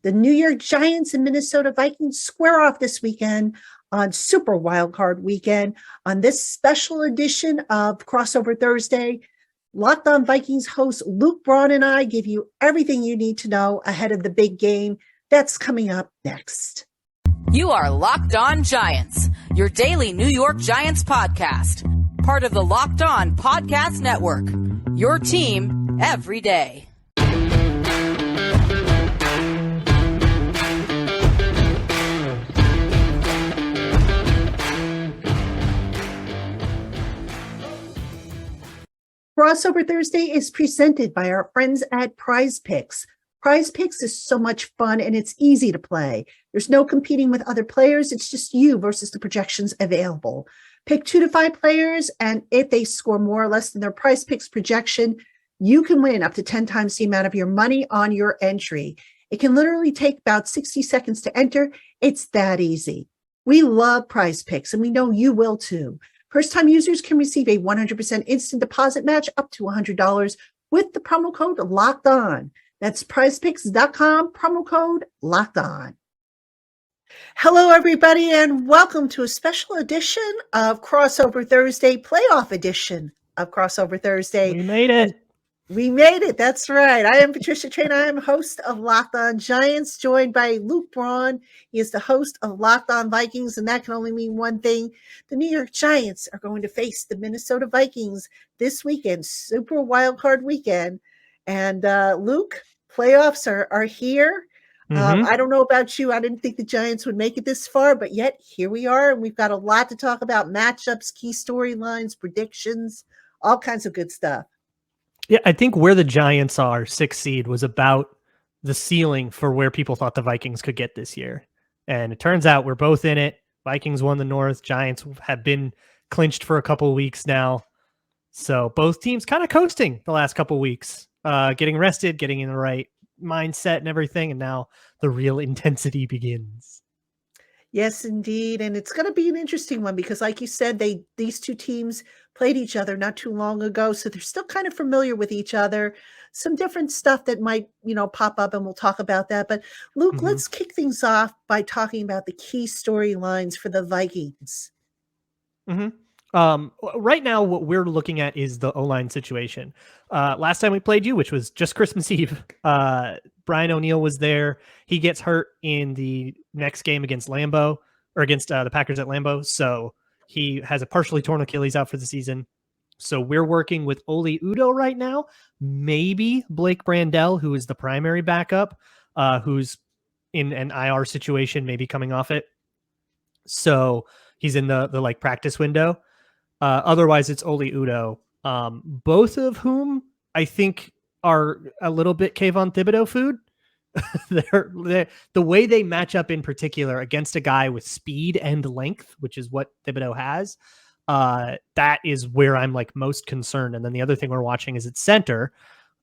The New York Giants and Minnesota Vikings square off this weekend on Super Wild Card weekend. On this special edition of Crossover Thursday, Locked On Vikings host Luke Braun and I give you everything you need to know ahead of the big game that's coming up next. You are Locked On Giants, your daily New York Giants podcast. Part of the Locked On Podcast Network, your team every day. Crossover Thursday is presented by our friends at Prize Picks. Prize Picks is so much fun and it's easy to play. There's no competing with other players. It's just you versus the projections available. Pick 2 to 5 players, and if they score more or less than their Prize Picks projection, you can win up to 10 times the amount of your money on your entry. It can literally take about 60 seconds to enter. It's that easy. We love Prize Picks, and we know you will too. First-time users can receive a 100% instant deposit match up to $100 with the promo code Locked On. That's prizepicks.com, promo code Locked On. Hello, everybody, and welcome to a special edition of Crossover Thursday, playoff edition of Crossover Thursday. We made it. We made it. That's right. I am Patricia Traina. I am host of Locked On Giants, joined by Luke Braun. He is the host of Locked On Vikings, and that can only mean one thing. The New York Giants are going to face the Minnesota Vikings this weekend, Super Wild Card weekend. And Luke, playoffs are here. I don't know about you. I didn't think the Giants would make it this far, but yet here we are. And we've got a lot to talk about: matchups, key storylines, predictions, all kinds of good stuff. Yeah, I think where the Giants are, 6th seed, was about the ceiling for where people thought the Vikings could get this year. And it turns out we're both in it. Vikings won the North. Giants have been clinched for a couple of weeks now. So both teams kind of coasting the last couple of weeks, getting rested, getting in the right mindset and everything. And now the real intensity begins. Yes, indeed. And it's going to be an interesting one because, like you said, these two teams played each other not too long ago. So they're still kind of familiar with each other. Some different stuff that might, pop up, and we'll talk about that. But Luke, let's kick things off by talking about the key storylines for the Vikings. Right now, what we're looking at is the O-line situation. Last time we played you, which was just Christmas Eve, Brian O'Neill was there. He gets hurt in the next game against Lambeau, or against the Packers at Lambeau. So he has a partially torn Achilles out for the season. So we're working with Oli Udoh right now. Maybe Blake Brandel, who is the primary backup, who's in an IR situation, maybe coming off it. So he's in the like practice window. Otherwise, it's Oli Udoh, both of whom I think are a little bit Kayvon Thibodeau food. they're, the way they match up in particular against a guy with speed and length, which is what Thibodeau has, that is where I'm like most concerned. And then the other thing we're watching is at center.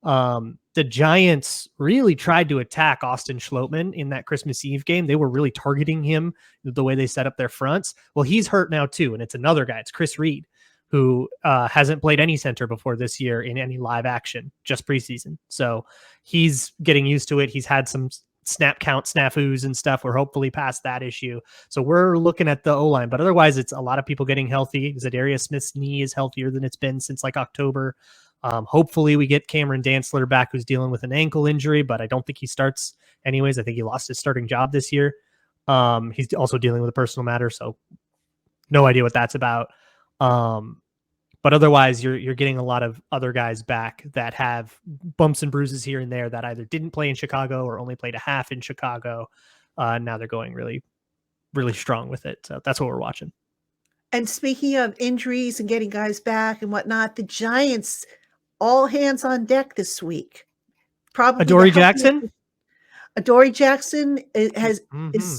The Giants really tried to attack Austin Schlottmann in that Christmas Eve game. They were really targeting him the way they set up their fronts. Well, he's hurt now too. And it's another guy. It's Chris Reed, who hasn't played any center before this year in any live action, just preseason. So he's getting used to it. He's had some snap count snafus and stuff. We're hopefully past that issue. So we're looking at the O-line, but otherwise it's a lot of people getting healthy. Zadarius Smith's knee is healthier than it's been since like October. Hopefully we get Cameron Dantzler back, who's dealing with an ankle injury, but I don't think he starts anyways. I think he lost his starting job this year. He's also dealing with a personal matter, so no idea what that's about. But otherwise you're getting a lot of other guys back that have bumps and bruises here and there that either didn't play in Chicago or only played a half in Chicago. Now they're going really, really strong with it. So that's what we're watching. And speaking of injuries and getting guys back and whatnot, the Giants, all hands on deck this week. Probably Adoree Jackson. Adoree Jackson is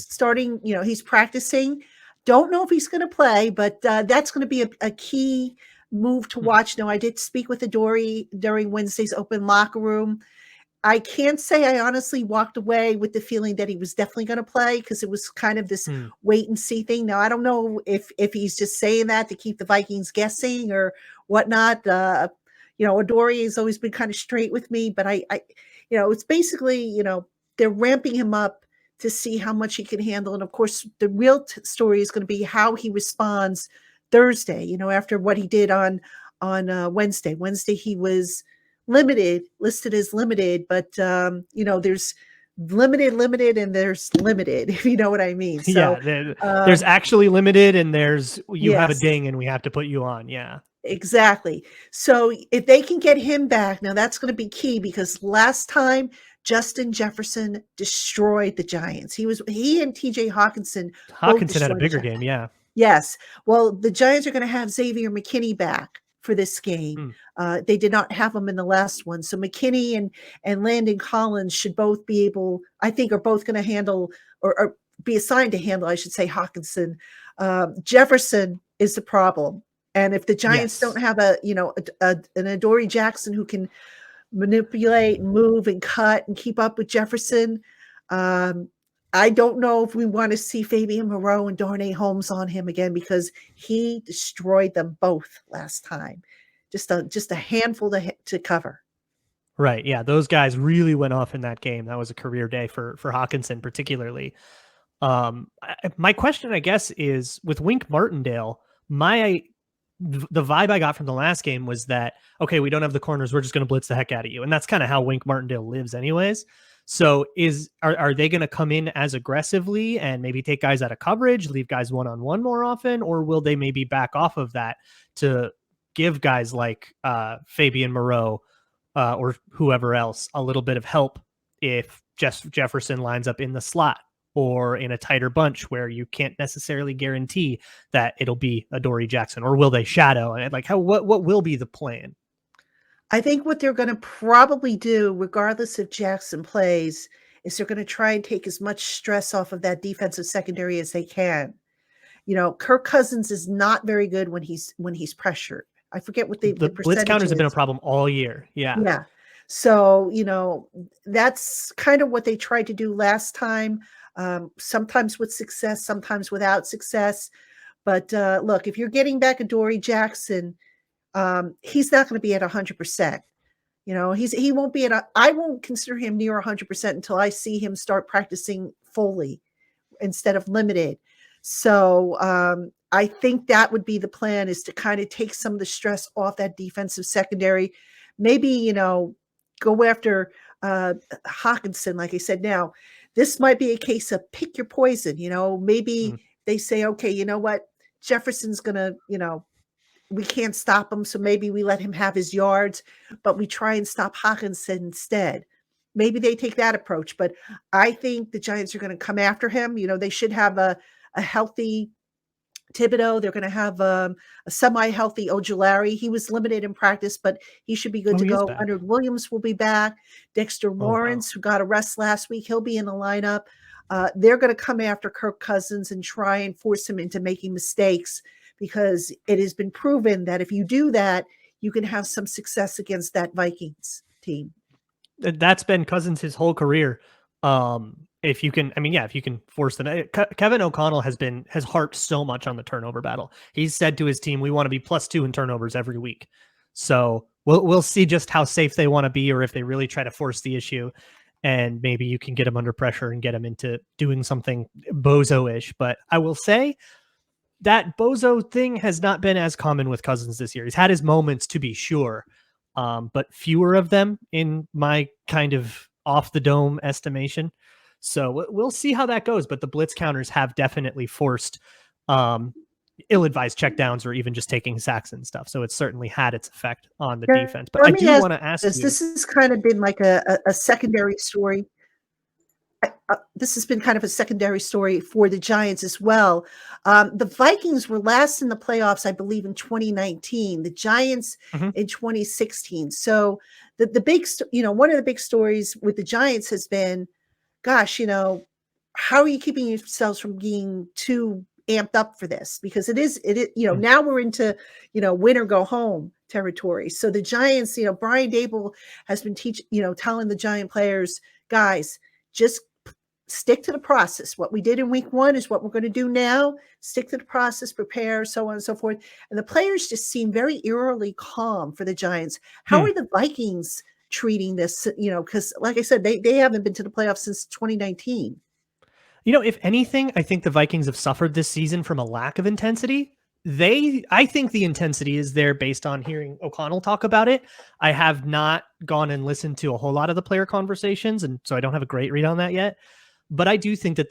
starting. He's practicing. Don't know if he's going to play, but that's going to be a key move to watch. Now, I did speak with Adoree during Wednesday's open locker room. I can't say I honestly walked away with the feeling that he was definitely going to play, because it was kind of this wait and see thing. Now, I don't know if he's just saying that to keep the Vikings guessing or whatnot. Adoree has always been kind of straight with me, but I it's basically, they're ramping him up to see how much he can handle. And of course, the real story is going to be how he responds Thursday, after what he did on Wednesday. Wednesday, he was listed as limited, but there's limited and there's limited, if you know what I mean. So there's actually limited and there's you have a yes. ding and we have to put you on. Yeah. Exactly. So if they can get him back, now that's going to be key, because last time Justin Jefferson destroyed the Giants. He and TJ Hawkinson had a bigger game. Yeah. Yes. Well, the Giants are going to have Xavier McKinney back for this game. They did not have him in the last one. So McKinney and Landon Collins should both be able, I think, are both going to handle or be assigned to handle, I should say, Hawkinson. Jefferson is the problem. And if the Giants don't have an Adoree Jackson who can manipulate, move, and cut and keep up with Jefferson, I don't know if we want to see Fabian Moreau and Darnay Holmes on him again, because he destroyed them both last time. Just a handful to cover. Right. Yeah. Those guys really went off in that game. That was a career day for Hawkinson, particularly. My question, I guess, is with Wink Martindale, the vibe I got from the last game was that, okay, we don't have the corners, we're just going to blitz the heck out of you. And that's kind of how Wink Martindale lives anyways. So are they going to come in as aggressively and maybe take guys out of coverage, leave guys one-on-one more often, or will they maybe back off of that to give guys like Fabian Moreau or whoever else a little bit of help if Jefferson lines up in the slot or in a tighter bunch where you can't necessarily guarantee that it'll be Adoree Jackson, or will they shadow? And what will be the plan? I think what they're going to probably do, regardless if Jackson plays, is they're going to try and take as much stress off of that defensive secondary as they can. Kirk Cousins is not very good when he's pressured. I forget what the blitz counters have been a problem all year. Yeah. Yeah. So, that's kind of what they tried to do last time. Sometimes with success, sometimes without success. But look, if you're getting back Adoree Jackson, he's not going to be at 100%. He won't be I won't consider him near 100% until I see him start practicing fully instead of limited. So I think that would be the plan, is to kind of take some of the stress off that defensive secondary. Maybe, go after Hawkinson, like I said. Now, this might be a case of pick your poison. Maybe they say, okay, you know what? Jefferson's going to, we can't stop him, so maybe we let him have his yards, but we try and stop Hawkinson instead. Maybe they take that approach, but I think the Giants are going to come after him. They should have a healthy Thibodeau. They're going to have a semi-healthy Ojulari. He was limited in practice, but he should be good to go. Leonard Williams will be back. Dexter Lawrence, who got a rest last week, he'll be in the lineup. They're going to come after Kirk Cousins and try and force him into making mistakes, because it has been proven that if you do that, you can have some success against that Vikings team. That's been Cousins his whole career. If you can force them. Kevin O'Connell has harped so much on the turnover battle. He's said to his team, we want to be +2 in turnovers every week. So we'll see just how safe they want to be, or if they really try to force the issue, and maybe you can get them under pressure and get them into doing something bozo-ish. But I will say that bozo thing has not been as common with Cousins this year. He's had his moments, to be sure, but fewer of them in my kind of off the dome estimation. So we'll see how that goes. But the blitz counters have definitely forced ill-advised checkdowns, or even just taking sacks and stuff. So it's certainly had its effect on the defense. But I do want to ask you, this has kind of been like a secondary story. This has been kind of a secondary story for the Giants as well. The Vikings were last in the playoffs, I believe, in 2019. The Giants in 2016. So the big, one of the big stories with the Giants has been, gosh, how are you keeping yourselves from being too amped up for this? Because it is, now we're into, win or go home territory. So the Giants, Brian Dable has been telling the Giant players, guys, just stick to the process. What we did in week 1 is what we're going to do now. Stick to the process, prepare, so on and so forth. And the players just seem very eerily calm for the Giants. How are the Vikings treating this, because like I said, they haven't been to the playoffs since 2019. If anything, I think the Vikings have suffered this season from a lack of intensity. I think the intensity is there based on hearing O'Connell talk about it. I have not gone and listened to a whole lot of the player conversations, and so I don't have a great read on that yet. But I do think that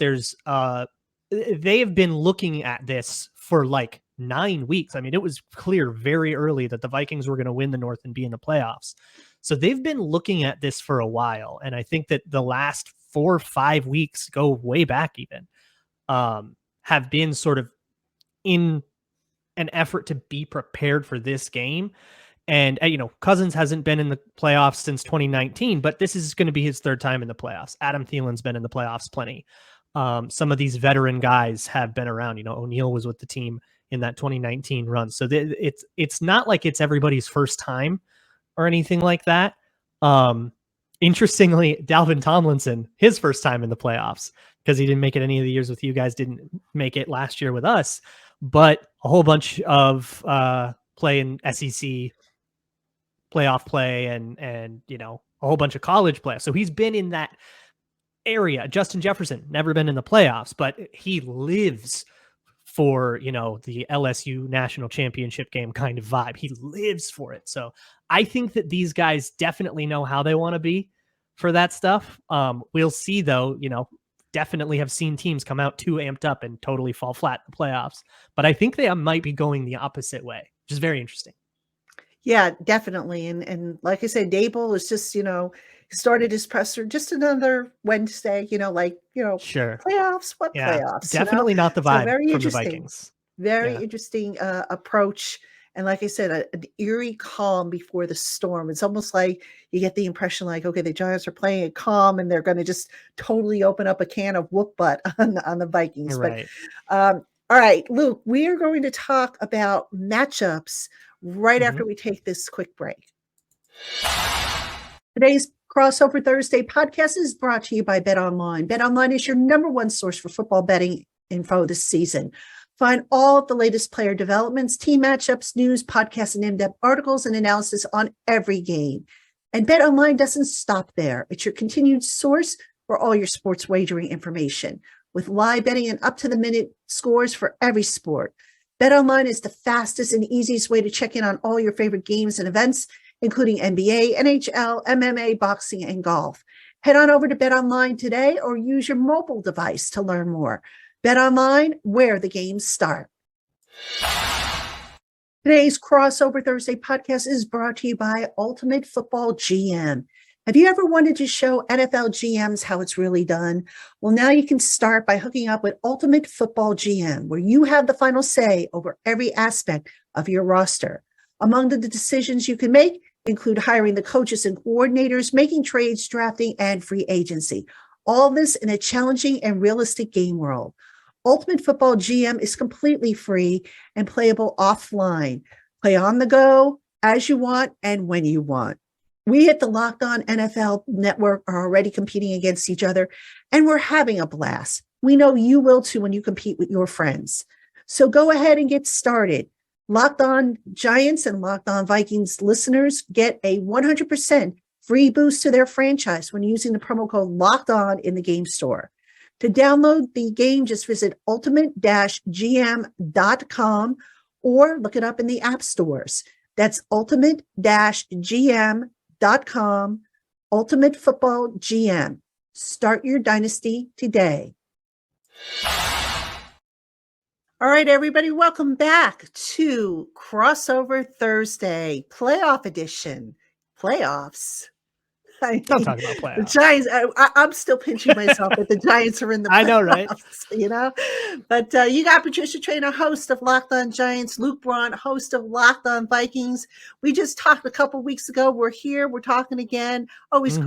they have been looking at this for like 9 weeks. I mean, it was clear very early that the Vikings were going to win the North and be in the playoffs. So they've been looking at this for a while. And I think that the last 4 or 5 weeks, go way back even, have been sort of in an effort to be prepared for this game. And, Cousins hasn't been in the playoffs since 2019, but this is going to be his third time in the playoffs. Adam Thielen's been in the playoffs plenty. Some of these veteran guys have been around. O'Neal was with the team in that 2019 run. So it's not like it's everybody's first time or anything like that. Interestingly, Dalvin Tomlinson, his first time in the playoffs, because he didn't make it any of the years with you guys, didn't make it last year with us, but a whole bunch of play in SEC playoff play and a whole bunch of college play. So he's been in that area. Justin Jefferson, never been in the playoffs, but he lives for, the LSU national championship game kind of vibe. He lives for it. So I think that these guys definitely know how they want to be for that stuff. We'll see though, definitely have seen teams come out too amped up and totally fall flat in the playoffs, but I think they might be going the opposite way, which is very interesting. Yeah, definitely. And like I said, Dable is just, started his presser just another Wednesday, Sure. Playoffs, what Yeah, playoffs? definitely not the vibe very from interesting. the Vikings. Very interesting approach. And like I said, an eerie calm before the storm. It's almost like you get the impression like, okay, the Giants are playing it calm and they're going to just totally open up a can of whoop butt on the Vikings. Right. But all right, Luke, we are going to talk about matchups right after we take this quick break. Today's Crossover Thursday podcast is brought to you by BetOnline. BetOnline is your number one source for football betting info this season. Find all of the latest player developments, team matchups, news, podcasts, and in-depth articles and analysis on every game. And BetOnline doesn't stop there. It's your continued source for all your sports wagering information, with live betting and up-to-the-minute scores for every sport. BetOnline is the fastest and easiest way to check in on all your favorite games and events, including NBA, NHL, MMA, boxing, and golf. Head on over to BetOnline today or use your mobile device to learn more. BetOnline, where the games start. Today's Crossover Thursday podcast is brought to you by Ultimate Football GM. Have you ever wanted to show NFL GMs how it's really done? Well, now you can start by hooking up with Ultimate Football GM, where you have the final say over every aspect of your roster. Among the decisions you can make include hiring the coaches and coordinators, making trades, drafting, and free agency. All this in a challenging and realistic game world. Ultimate Football GM is completely free and playable offline. Play on the go, as you want, and when you want. We at the Locked On NFL Network are already competing against each other, and we're having a blast. We know you will too when you compete with your friends. So go ahead and get started. Locked On Giants and Locked On Vikings listeners get a 100% free boost to their franchise when using the promo code Locked On in the game store. To download the game, just visit ultimate-gm.com or look it up in the app stores. That's ultimate-gm.com, Ultimate Football GM. Start your dynasty today. All right, everybody, welcome back to Crossover Thursday, playoff edition. Playoffs. Don't talk about playoffs. The Giants, I'm still pinching myself that the Giants are in the playoffs. I know, right? But you got Patricia, Traina, host of Locked On Giants, Luke Braun, host of Locked On Vikings. We just talked a couple weeks ago. We're here. We're talking again. Always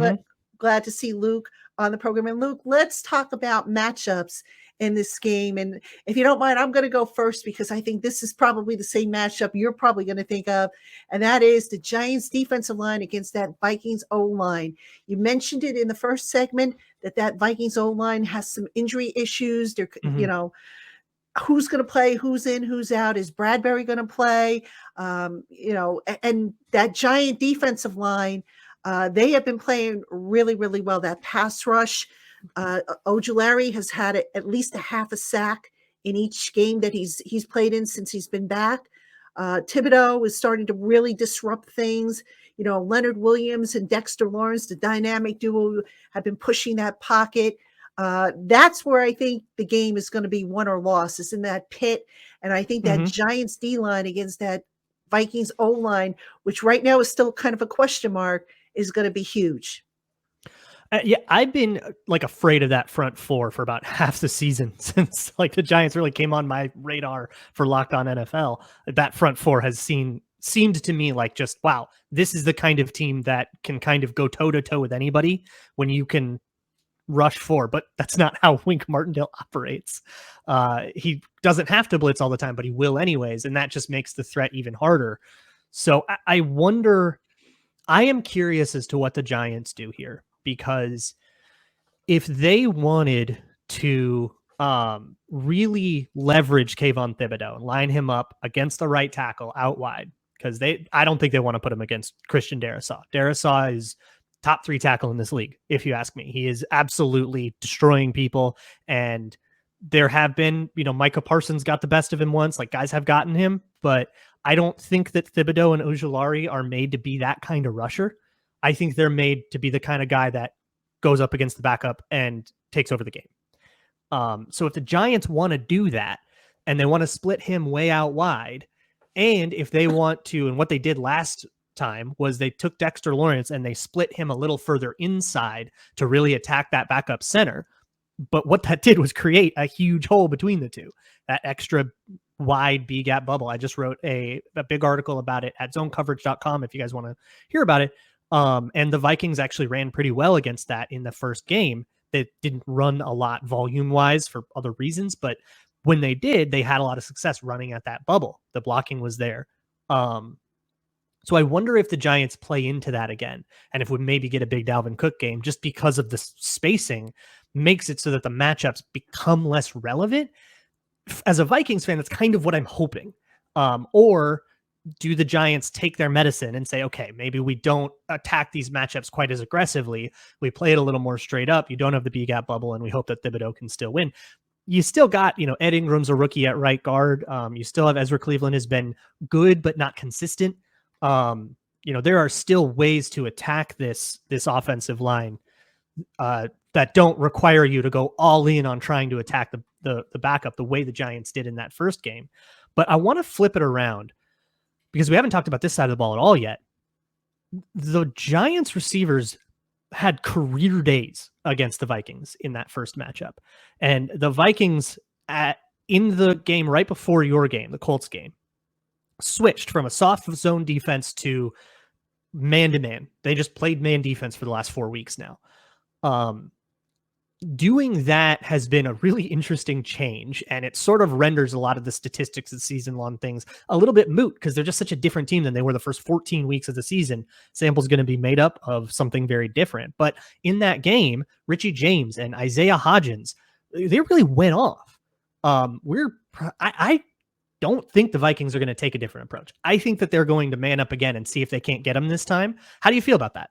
glad to see Luke on the program. And Luke, let's talk about matchups in this game. And if you don't mind, I'm going to go first because I think this is probably the same matchup you're probably going to think of. And that is the Giants defensive line against that Vikings O-line. You mentioned it in the first segment that Vikings O-line has some injury issues. They're, who's going to play, who's in, who's out. Is Bradbury going to play? And that Giant defensive line, They have been playing really, really well. That pass rush, Ojulari has had at least a half a sack in each game that he's played in since he's been back. Thibodeau is starting to really disrupt things. Leonard Williams and Dexter Lawrence, the dynamic duo, have been pushing that pocket. That's where I think the game is going to be won or lost, is in that pit. And I think that Giants D-line against that Vikings O-line, which right now is still kind of a question mark, is going to be huge. Yeah, I've been afraid of that front four for about half the season since the Giants really came on my radar for Locked On NFL. That front four has seemed to me like just, wow, this is the kind of team that can kind of go toe to toe with anybody when you can rush four, but that's not how Wink Martindale operates. He doesn't have to blitz all the time, but he will anyways. And that just makes the threat even harder. So I wonder, I am curious as to what the Giants do here, because if they wanted to really leverage Kayvon Thibodeau and line him up against the right tackle out wide, because I don't think they want to put him against Christian Darrisaw. Darrisaw is top 3 tackle in this league, if you ask me. He is absolutely destroying people, and there have been, Micah Parsons got the best of him once, guys have gotten him, but I don't think that Thibodeau and Ojulari are made to be that kind of rusher. I think they're made to be the kind of guy that goes up against the backup and takes over the game. So if the Giants want to do that and they want to split him way out wide, and if they want to, and what they did last time was they took Dexter Lawrence and they split him a little further inside to really attack that backup center. But what that did was create a huge hole between the two, that extra wide B gap bubble. I just wrote a big article about it at zonecoverage.com if you guys want to hear about it. And the Vikings actually ran pretty well against that in the first game. They didn't run a lot volume wise for other reasons, but when they did, they had a lot of success running at that bubble. The blocking was there. So I wonder if the Giants play into that again, and if we maybe get a big Dalvin Cook game, just because of the spacing makes it so that the matchups become less relevant. As a Vikings fan, that's kind of what I'm hoping. Or do the Giants take their medicine and say, okay, maybe we don't attack these matchups quite as aggressively. We play it a little more straight up. You don't have the B-gap bubble, and we hope that Thibodeau can still win. You still got, Ed Ingram's a rookie at right guard. You still have Ezra Cleveland has been good, but not consistent. There are still ways to attack this offensive line that don't require you to go all in on trying to attack the backup the way the Giants did in that first game. But I want to flip it around, because we haven't talked about this side of the ball at all yet. The Giants receivers had career days against the Vikings in that first matchup. And the Vikings in the game right before your game, the Colts game, switched from a soft zone defense to man-to-man. They just played man defense for the last 4 weeks now. Doing that has been a really interesting change, and it sort of renders a lot of the statistics of season-long things a little bit moot, because they're just such a different team than they were the first 14 weeks of the season. Sample's going to be made up of something very different. But in that game, Richie James and Isaiah Hodgins, they really went off. I don't think the Vikings are going to take a different approach. I think that they're going to man up again and see if they can't get them this time. How do you feel about that?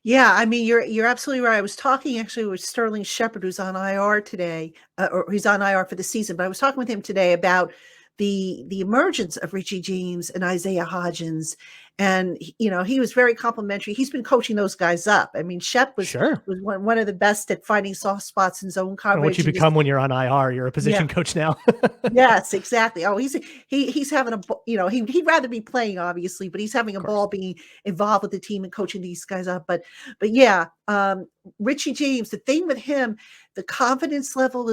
Yeah, I mean, you're absolutely right. I was talking actually with Sterling Shepard, who's on IR today, or he's on IR for the season, but I was talking with him today about the emergence of Richie James and Isaiah Hodgins. And, he was very complimentary. He's been coaching those guys up. I mean, Shep was one of the best at finding soft spots in zone coverage. What you become when you're on IR, you're a position coach now. Yes, exactly. Oh, he's having he'd rather be playing, obviously, but he's having a ball being involved with the team and coaching these guys up. But yeah, Richie James, the thing with him, the confidence level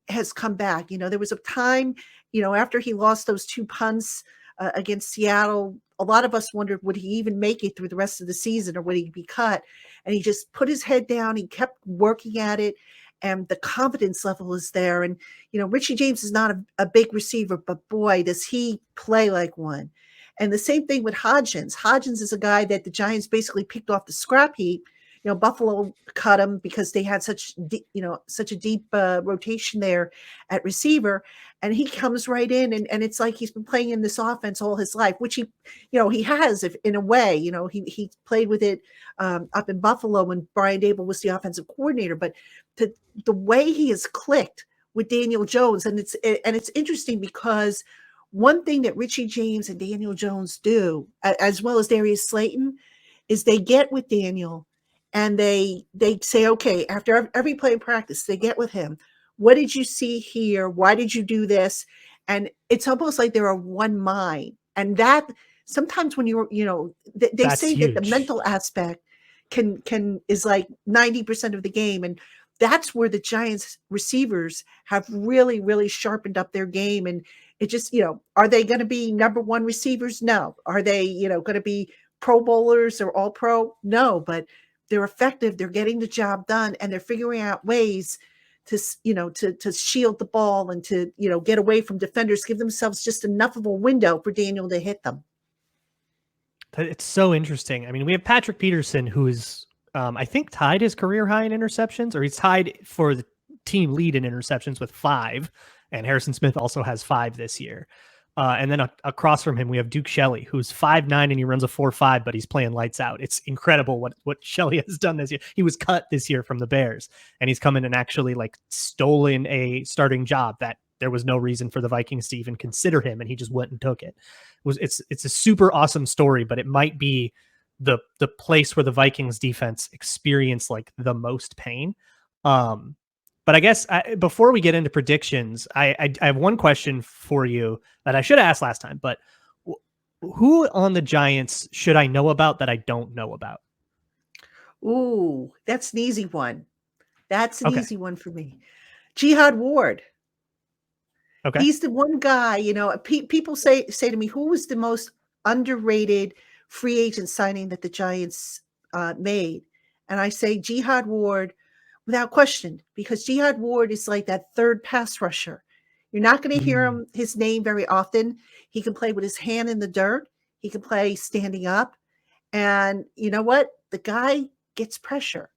has come back. There was a time, after he lost those 2 punts against Seattle, a lot of us wondered, would he even make it through the rest of the season, or would he be cut? And he just put his head down. He kept working at it, and the confidence level is there. And, Richie James is not a big receiver, but boy, does he play like one. And the same thing with Hodgins. Hodgins is a guy that the Giants basically picked off the scrap heap Buffalo cut him because they had such a deep rotation there at receiver, and he comes right in, and it's like he's been playing in this offense all his life, which he has, if in a way. He played with it up in Buffalo when Brian Dable was the offensive coordinator, but the way he has clicked with Daniel Jones, and it's interesting because one thing that Richie James and Daniel Jones do, as well as Darius Slayton, is they get with Daniel and they say, okay, after every play in practice, they get with him. What did you see here? Why did you do this? And it's almost like they're of one mind. And that sometimes when they say huge. that the mental aspect is like 90% of the game. And that's where the Giants receivers have really, really sharpened up their game. And it just, are they going to be number one receivers? No. Are they, going to be Pro Bowlers or All Pro? No, but they're effective. They're getting the job done, and they're figuring out ways to shield the ball and to, get away from defenders, give themselves just enough of a window for Daniel to hit them. It's so interesting. I mean, we have Patrick Peterson, who is, I think, tied his career high in interceptions, or he's tied for the team lead in interceptions with 5. And Harrison Smith also has 5 this year. And then across from him, we have Duke Shelley, who's 5'9" and he runs a 4.5, but he's playing lights out. It's incredible what Shelley has done this year. He was cut this year from the Bears, and he's come in and actually stolen a starting job that there was no reason for the Vikings to even consider him, and he just went and took it. It's a super awesome story, but it might be the place where the Vikings defense experienced the most pain. But I guess before we get into predictions, I have one question for you that I should have asked last time. But who on the Giants should I know about that I don't know about? Ooh, that's an easy one. That's an easy one for me. Jihad Ward. Okay. He's the one guy, people say to me, who was the most underrated free agent signing that the Giants made? And I say Jihad Ward, without question, because Jihad Ward is like that third pass rusher. You're not going to hear his name very often. He can play with his hand in the dirt. He can play standing up. And you know what? The guy gets pressure.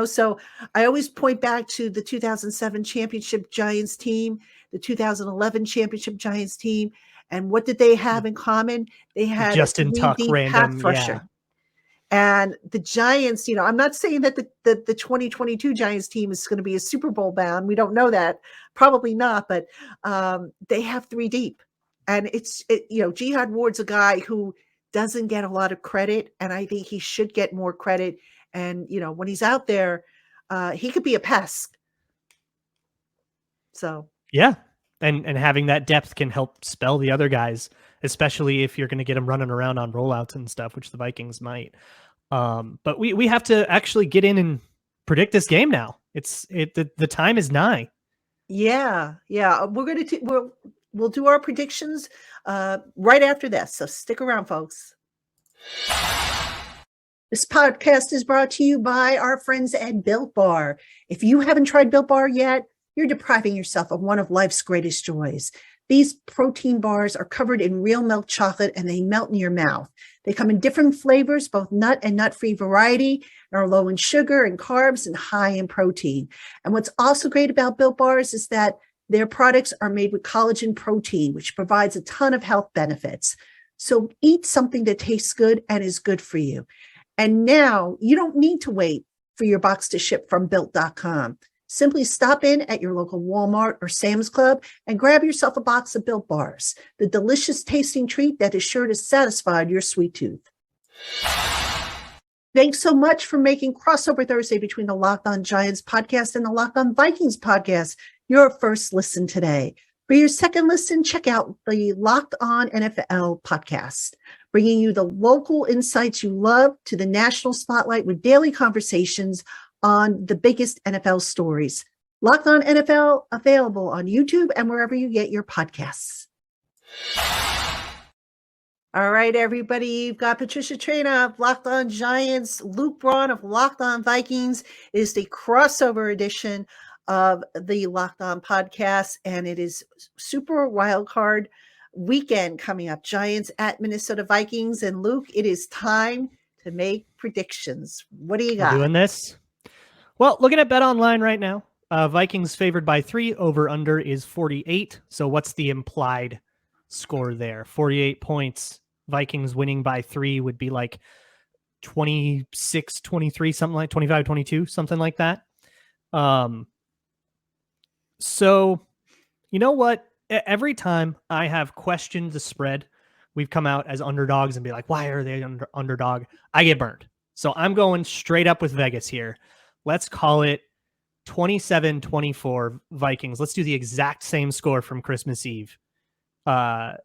So I always point back to the 2007 championship Giants team, the 2011 championship Giants team. And what did they have in common? They had Justin Tuck, random pass rusher. Yeah. And the Giants, I'm not saying that the 2022 Giants team is going to be a Super Bowl bound. We don't know that. Probably not, but they have 3 deep. And Jihad Ward's a guy who doesn't get a lot of credit, and I think he should get more credit. And, when he's out there, he could be a pest. So. Yeah. And having that depth can help spell the other guys, especially if you're going to get them running around on rollouts and stuff, which the Vikings might. But we have to actually get in and predict this game now. The time is nigh. Yeah. We're going to we'll do our predictions right after this. So stick around, folks. This podcast is brought to you by our friends at Built Bar. If you haven't tried Built Bar yet, you're depriving yourself of one of life's greatest joys. These protein bars are covered in real milk chocolate, and they melt in your mouth. They come in different flavors, both nut and nut-free variety, and are low in sugar and carbs and high in protein. And what's also great about Built Bars is that their products are made with collagen protein, which provides a ton of health benefits. So eat something that tastes good and is good for you. And now you don't need to wait for your box to ship from Built.com. Simply stop in at your local Walmart or Sam's Club and grab yourself a box of Built Bars, the delicious tasting treat that is sure to satisfy your sweet tooth. Thanks so much for making Crossover Thursday between the Locked On Giants podcast and the Locked On Vikings podcast your first listen today. For your second listen, check out the Locked On NFL podcast, bringing you the local insights you love to the national spotlight with daily conversations on the biggest NFL stories. Locked On NFL, available on YouTube and wherever you get your podcasts. All right, everybody, you've got Patricia Traina of Locked On Giants, Luke Braun of Locked On Vikings. It is the crossover edition of the Locked On podcast, and it is Super Wild Card weekend coming up. Giants at Minnesota Vikings. And Luke, it is time to make predictions. What do you We're got? doing this. Well, looking at BetOnline right now, Vikings favored by 3. Over under is 48. So what's the implied score there? 48 points. Vikings winning by 3 would be like 26-23, something like 25-22, something like that. So you know what? Every time I have questioned the spread, we've come out as underdogs and be like, why are they underdog? I get burned. So I'm going straight up with Vegas here. Let's call it 27-24 Vikings. Let's do the exact same score from Christmas Eve. And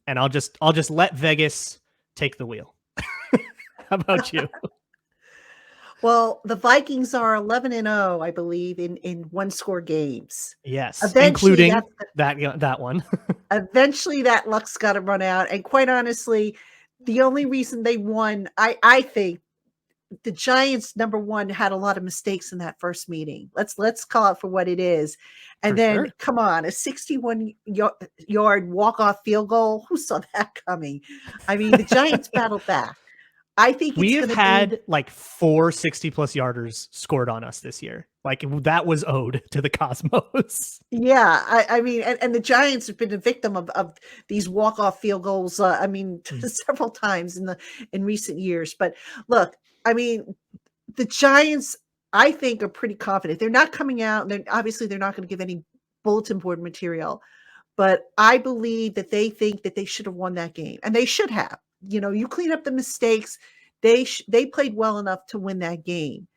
I'll just let Vegas take the wheel. How about you? Well, the Vikings are 11-0, I believe, in one-score games. Yes, Eventually, including that one. Eventually, that luck's got to run out. And quite honestly, the only reason they won, I think, the Giants, number one, had a lot of mistakes in that first meeting. Let's call it for what it is. And For then, sure. come on, a 61-yard walk-off field goal. Who saw that coming? I mean, the Giants battled back. I think we have had like 4 60-plus yarders scored on us this year. Like that was owed to the Cosmos. Yeah, I mean, and the Giants have been a victim of these walk-off field goals. Several times in recent years. But look, I mean, the Giants, I think, are pretty confident. They're not coming out, and they're not going to give any bulletin board material. But I believe that they think that they should have won that game, and they should have. You clean up the mistakes. They played well enough to win that game.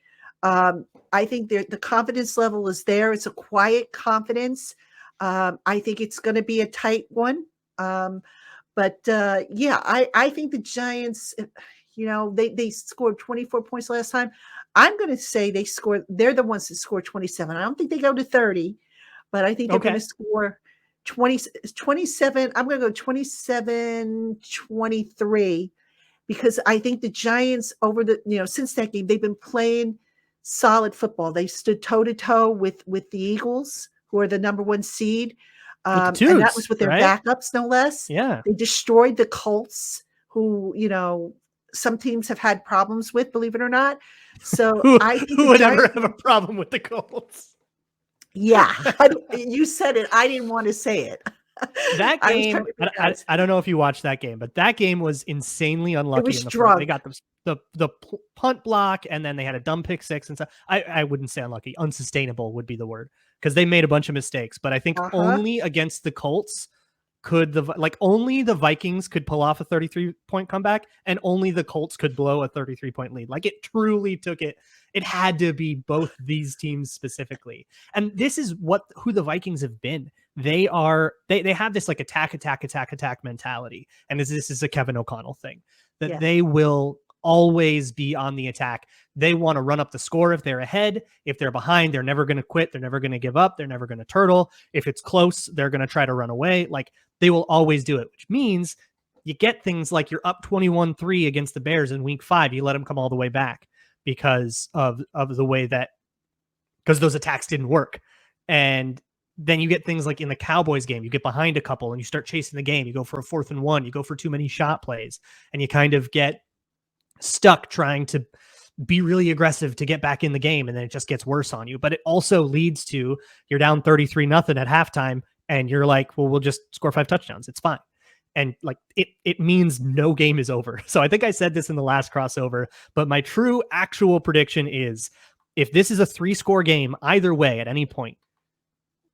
I think the confidence level is there. It's a quiet confidence. I think it's going to be a tight one. I think the Giants, they scored 24 points last time. I'm going to say they're the ones that scored 27. I don't think they go to 30, but I think they're going to score 27. I'm going to go 27-23 because I think the Giants since that game, they've been playing solid football. They stood toe to toe with the Eagles, who are the number 1 seed. And that was with their backups, no less. Yeah. They destroyed the Colts, who, some teams have had problems with, believe it or not. So I think who would ever have a problem with the Colts? Yeah. You said it. I didn't want to say it. That game, I don't know if you watched that game, but that game was insanely unlucky. They got the punt block, and then they had a dumb pick 6 and stuff. I wouldn't say unlucky. Unsustainable would be the word, because they made a bunch of mistakes. But I think only against the Colts could only the Vikings could pull off a 33-point comeback, and only the Colts could blow a 33-point lead. Like it truly took it. It had to be both these teams specifically. And this is who the Vikings have been. They have this like attack mentality. And this is a Kevin O'Connell thing that they will always be on the attack. They want to run up the score if they're ahead. If they're behind, they're never going to quit. They're never going to give up. They're never going to turtle. If it's close, they're going to try to run away. Like they will always do it, which means you get things like you're up 21-3 against the Bears in week 5. You let them come all the way back because of the way because those attacks didn't work. And then you get things like in the Cowboys game, you get behind a couple and you start chasing the game. You go for a 4th and 1, you go for too many shot plays, and you kind of get stuck trying to be really aggressive to get back in the game. And then it just gets worse on you. But it also leads to you're down 33-0 at halftime. And you're like, well, we'll just score 5 touchdowns. It's fine. And like, it means no game is over. So I think I said this in the last crossover, but my true actual prediction is if this is a 3-score game, either way, at any point,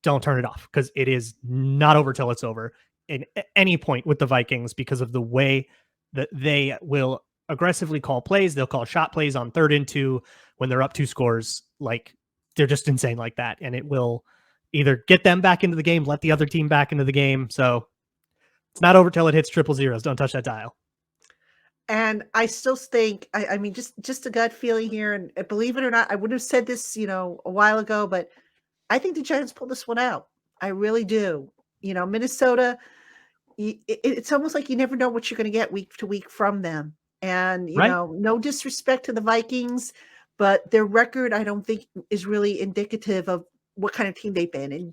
don't turn it off, because it is not over till it's over at any point with the Vikings, because of the way that they will aggressively call plays. They'll call shot plays on 3rd and 2 when they're up 2 scores. Like they're just insane like that. And it will either get them back into the game, let the other team back into the game. So it's not over till it hits 000. Don't touch that dial. And I still think, I mean, just a gut feeling here, and believe it or not, I would have said this, a while ago, but I think the Giants pulled this one out. I really do. Minnesota, it's almost like you never know what you're going to get week to week from them. And, no disrespect to the Vikings, but their record, I don't think, is really indicative of what kind of team they've been. And,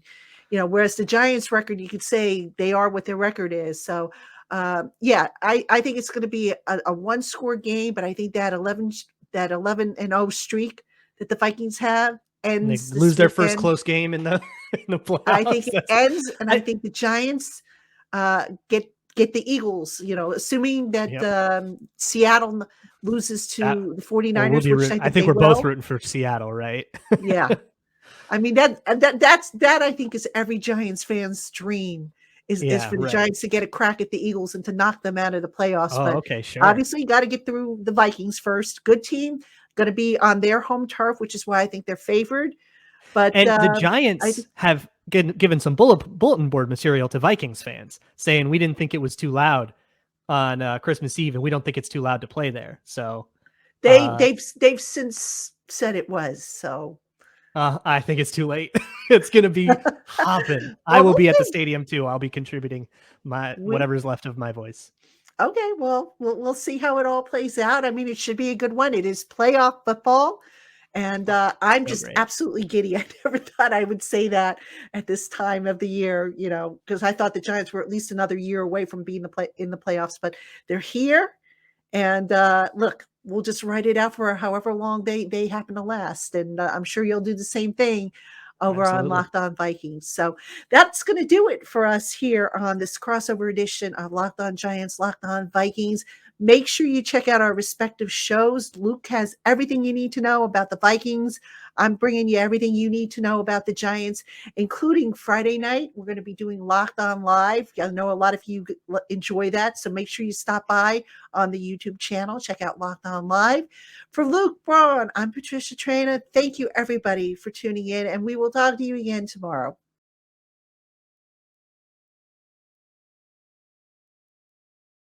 whereas the Giants record, you could say they are what their record is. So I think it's going to be a one-score game, but I think that 11-0 streak that the Vikings have And they ends this lose their first weekend. close game in the playoffs. I think it ends, and I think the Giants get the Eagles. Assuming that Seattle loses to the 49ers, which I think we're will. both rooting for Seattle, right? Yeah. I mean, that I think is every Giants fan's dream is for the Giants to get a crack at the Eagles and to knock them out of the playoffs. Oh, but okay, sure. Obviously, you got to get through the Vikings first. Good team, going to be on their home turf, which is why I think they're favored. But the Giants have given some bulletin board material to Vikings fans saying we didn't think it was too loud on Christmas Eve, and we don't think it's too loud to play there. So they've since said it was. So I think it's too late. It's going to be hopping. I will be at the stadium too. I'll be contributing whatever's left of my voice. Okay, well, we'll see how it all plays out. I mean, it should be a good one. It is playoff football, and I'm just absolutely giddy. I never thought I would say that at this time of the year, because I thought the Giants were at least another year away from being in the playoffs, but they're here. And look, we'll just write it out for however long they happen to last. And I'm sure you'll do the same thing over on Locked On Vikings. So that's going to do it for us here on this crossover edition of Locked On Giants, Locked On Vikings. Make sure you check out our respective shows. Luke has everything you need to know about the Vikings. I'm bringing you everything you need to know about the Giants, including Friday night. We're going to be doing Locked On Live. I know a lot of you enjoy that, so make sure you stop by on the YouTube channel. Check out Locked On Live. For Luke Braun, I'm Patricia Traina. Thank you, everybody, for tuning in, and we will talk to you again tomorrow.